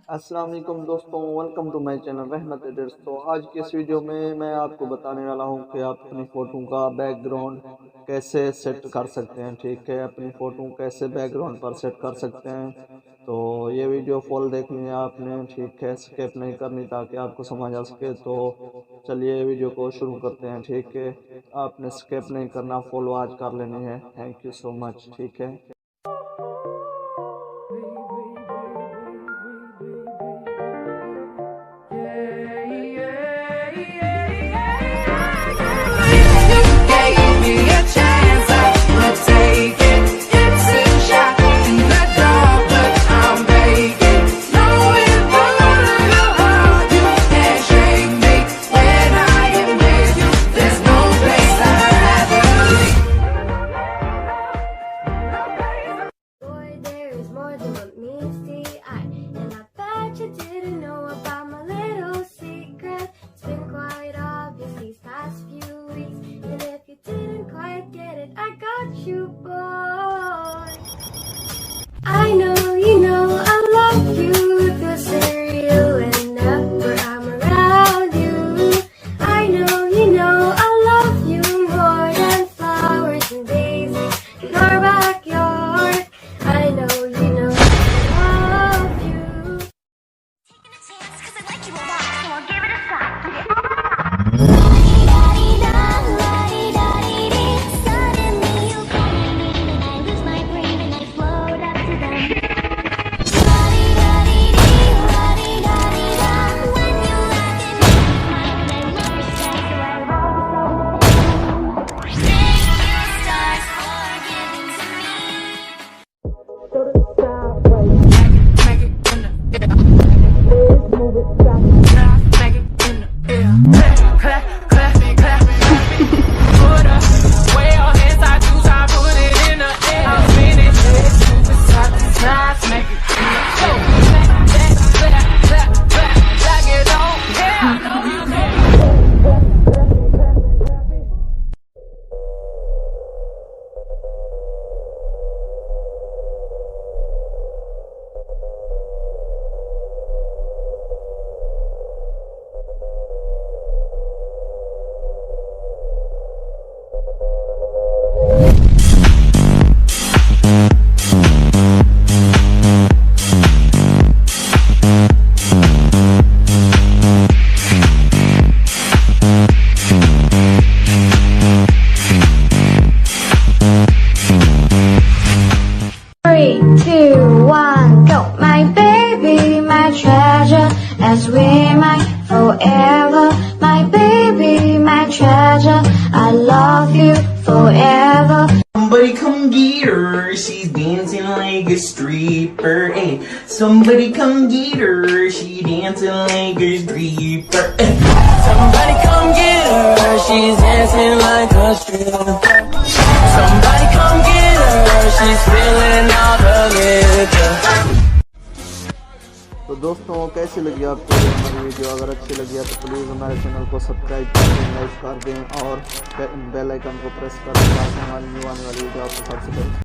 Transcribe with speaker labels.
Speaker 1: السلام علیکم دوستوں، welcome to my channel RehmatEditz۔ تو آج کی اس ویڈیو میں آپ کو بتانے والا ہوں کہ آپ اپنی فوٹو کا بیک گراؤنڈ کیسے سیٹ کر سکتے ہیں۔ ٹھیک ہے، اپنی فوٹو کیسے بیک گراؤنڈ پر سیٹ کر سکتے ہیں۔ تو یہ ویڈیو فل دیکھنی ہے آپ نے، ٹھیک ہے، اسکپ نہیں کرنی تاکہ آپ کو سمجھ آ سکے۔ تو چلیے ویڈیو کو شروع کرتے ہیں۔ ٹھیک ہے، آپ نے اسکپ نہیں کرنا، فل واچ کر لینی ہے۔ تھینک یو سو مچ۔ ٹھیک ہے،
Speaker 2: I know you know I love you. It feels surreal whenever I'm around you. I know you know I love you more than flowers and daisies in our backyard. I know you know I love you. Taking a chance 'cause I like you a lot, so I'll give it a shot. Suddenly you call me and I lose my brain and I float up to them. As we might forever, my baby, my treasure, I love you forever.
Speaker 3: Somebody come get her, she's dancing like a stripper. Hey, somebody come get her, she dancing like a stripper. Hey, somebody come get her, she's dancing like a stripper. Somebody come get her, she's feeling all the liquor.
Speaker 1: تو دوستوں کیسی لگی آپ کو ہماری video? اگر اچھی لگی ہے تو پلیز ہمارے چینل کو سبسکرائب کر دیں، لائک کر دیں اور بیل آئیکن کو پریس کر دیں تاکہ ہماری نیو آنے والی ویڈیو آپ کو سب سے پہلے